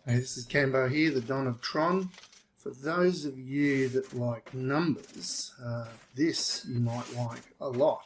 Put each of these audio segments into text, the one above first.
Hey, this is Cambo here, the Don of Tron. For those of you that like numbers, this you might like a lot.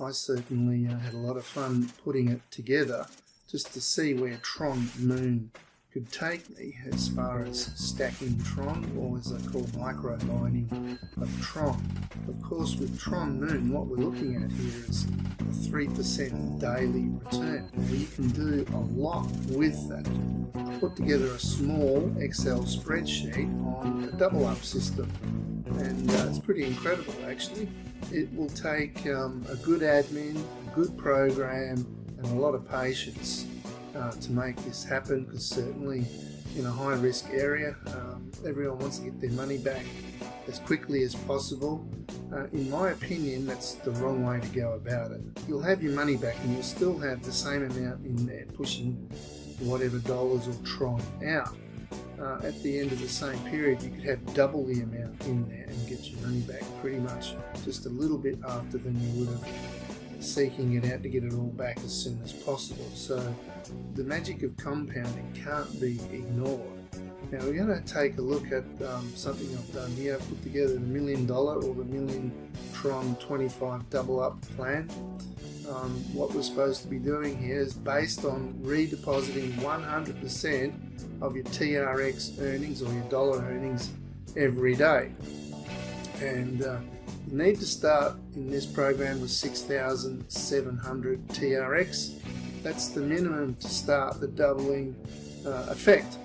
I certainly had a lot of fun putting it together just to see where TronMoon could take me as far as stacking Tron, or as I call micro mining of Tron. Of course, with TronMoon, what we're looking at here is a 3% daily return. Now you can do a lot with that. I put together a small Excel spreadsheet on a double up system, and it's pretty incredible actually. It will take a good admin, a good program, and a lot of patience to make this happen, because certainly in a high risk area everyone wants to get their money back as quickly as possible. In my opinion, that's the wrong way to go about it. You'll have your money back and you'll still have the same amount in there, pushing whatever dollars or Tron out. At the end of the same period, you could have double the amount in there and get your money back pretty much just a little bit after than you would have seeking it out to get it all back as soon as possible. So the magic of compounding can't be ignored. Now we're going to take a look at something I've done here. I've put together the $1 million or the million Tron 25 double up plan. What we're supposed to be doing here is based on redepositing 100% of your TRX earnings or your dollar earnings every day. And you need to start in this program with 6,700 TRX. That's the minimum to start the doubling effect,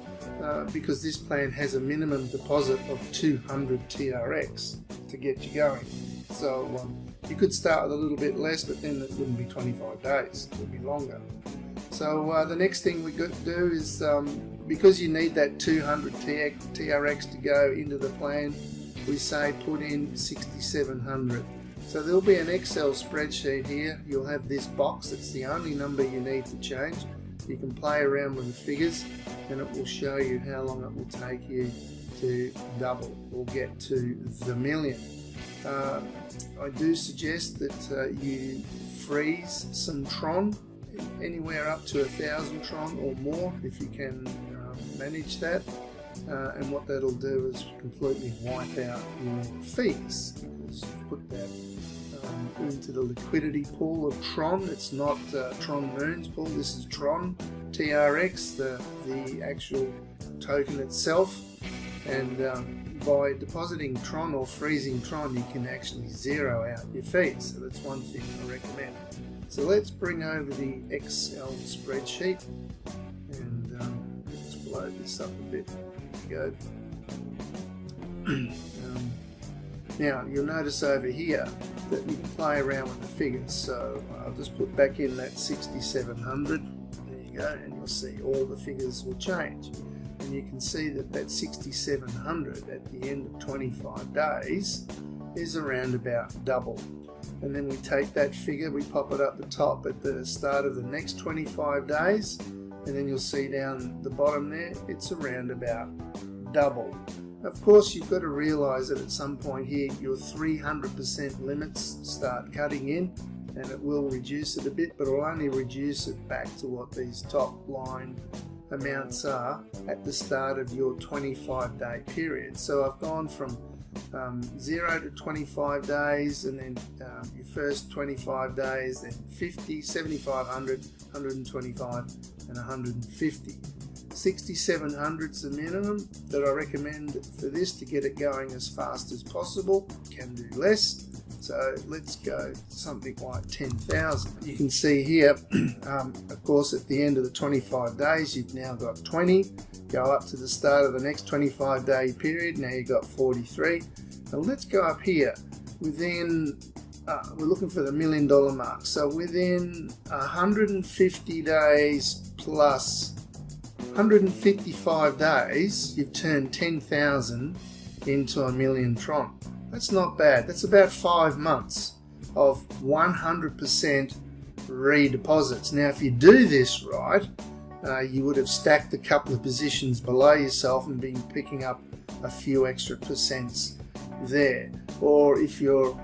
because this plan has a minimum deposit of 200 TRX to get you going. So you could start with a little bit less, but then it wouldn't be 25 days, it would be longer. So the next thing we got to do is, because you need that 200 TRX to go into the plan, we say put in 6,700. So there'll be an Excel spreadsheet here. You'll have this box. It's the only number you need to change. You can play around with the figures and it will show you how long it will take you to double or get to the million. I do suggest that you freeze some Tron, anywhere up to 1,000 Tron or more if you can manage that. And what that'll do is completely wipe out your fees, because you put that into the liquidity pool of Tron. It's not TronMoon's pool, this is Tron TRX, the actual token itself. And by depositing Tron or freezing Tron, you can actually zero out your fees. So that's one thing I recommend. So let's bring over the Excel spreadsheet and let's blow this up a bit. Go. Now you'll notice over here that you can play around with the figures, so I'll just put back in that 6,700, there you go, and you'll see all the figures will change, and you can see that that 6,700 at the end of 25 days is around about double. And then we take that figure, we pop it up the top at the start of the next 25 days, and then you'll see down the bottom there, it's around about double. Of course, you've got to realize that at some point here, your 300% limits start cutting in, and it will reduce it a bit, but it'll only reduce it back to what these top line amounts are at the start of your 25-day period. So I've gone from 0 to 25 days, and then your first 25 days, then 50, 7,500, 125, and 150. 6,700 is the minimum that I recommend for this to get it going as fast as possible. Can do less, so let's go something like 10,000. You can see here, of course, at the end of the 25 days, you've now got 20. Go up to the start of the next 25-day period. Now you've got 43. Now let's go up here. Within, we're looking for the $1 million mark. So within 150 days plus 155 days, you've turned 10,000 into $1 million Tron. That's not bad. That's about 5 months of 100% redeposits. Now, if you do this right, you would have stacked a couple of positions below yourself and been picking up a few extra percents there. Or if you're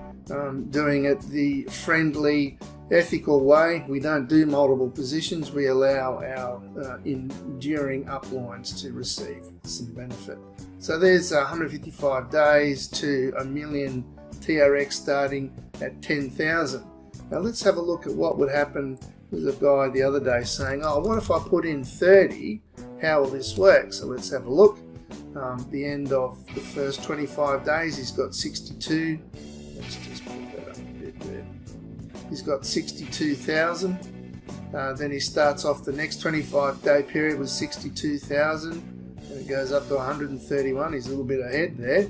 doing it the friendly ethical way. We don't do multiple positions. We allow our enduring uplines to receive some benefit. So there's 155 days to a million TRX starting at 10,000. Now let's have a look at what would happen. There's a guy the other day saying, oh, what if I put in 30? How will this work? So let's have a look. The end of the first 25 days, he's got 62. Let's just put that up a bit there. He's got 62,000. Then he starts off the next 25-day period with 62,000. And it goes up to 131. He's a little bit ahead there.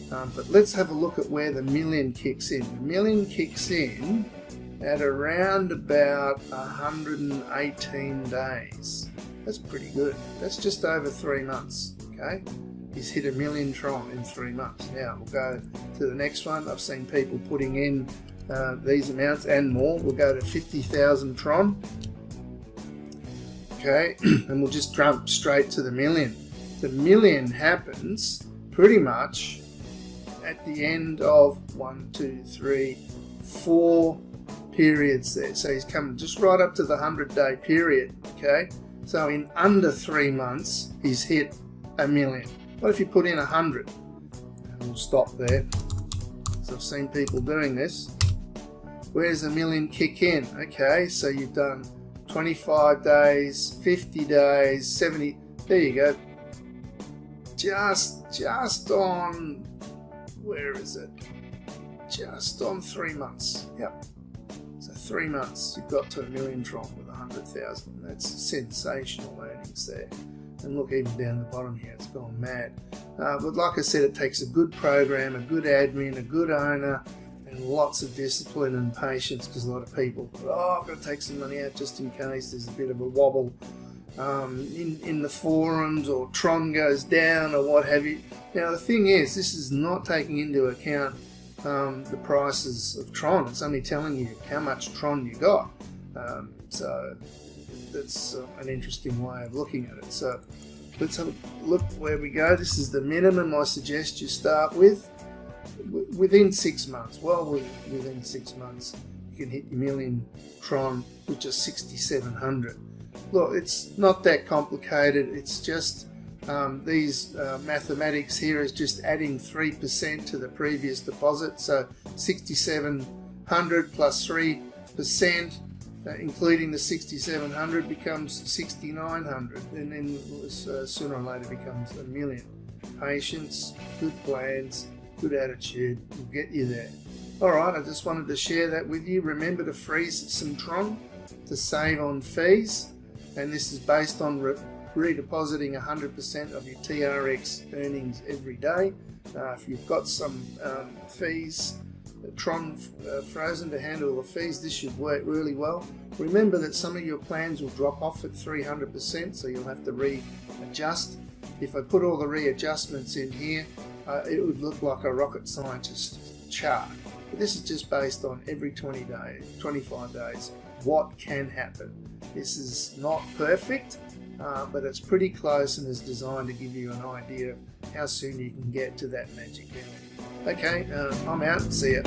But let's have a look at where the million kicks in. The million kicks in at around about 118 days. That's pretty good. That's just over 3 months. Okay, he's hit a million Tron in 3 months. Now we'll go to the next one. I've seen people putting in these amounts and more. We'll go to 50,000 Tron. Okay, and we'll just jump straight to the million. The million happens pretty much at the end of 4 periods there. So he's coming just right up to the 100-day period. Okay, so in under 3 months he's hit a million. What if you put in 100? And we'll stop there. So I've seen people doing this. Where's the million kick in? Okay, so you've done 25 days, 50 days, 70. There you go. Just on, where is it? Just on 3 months. Yep. So 3 months, you've got to a million Tron with 100,000. That's sensational earnings there. And look, even down the bottom here, it's gone mad. But like I said, it takes a good program, a good admin, a good owner, and lots of discipline and patience, because a lot of people, oh, I've got to take some money out just in case there's a bit of a wobble in the forums, or Tron goes down, or what have you. Now, the thing is, this is not taking into account the prices of Tron. It's only telling you how much Tron you got. So that's an interesting way of looking at it. So let's have a look where we go. This is the minimum I suggest you start with within 6 months. Well, within 6 months you can hit your million Tron with just 6,700. Look, it's not that complicated. It's just these mathematics here is just adding 3% to the previous deposit. So 6,700 plus 3%, including the 6,700, becomes 6,900, and then sooner or later becomes a million. Patience, good plans, good attitude will get you there. Alright, I just wanted to share that with you. Remember to freeze some Tron to save on fees, and this is based on redepositing 100% of your TRX earnings every day. If you've got some fees, Tron frozen to handle the fees, this should work really well. Remember that some of your plans will drop off at 300%, so you'll have to readjust. If I put all the readjustments in here, it would look like a rocket scientist chart. But this is just based on every 25 days, what can happen. This is not perfect, but it's pretty close and is designed to give you an idea of how soon you can get to that magic million. Okay, I'm out. See ya.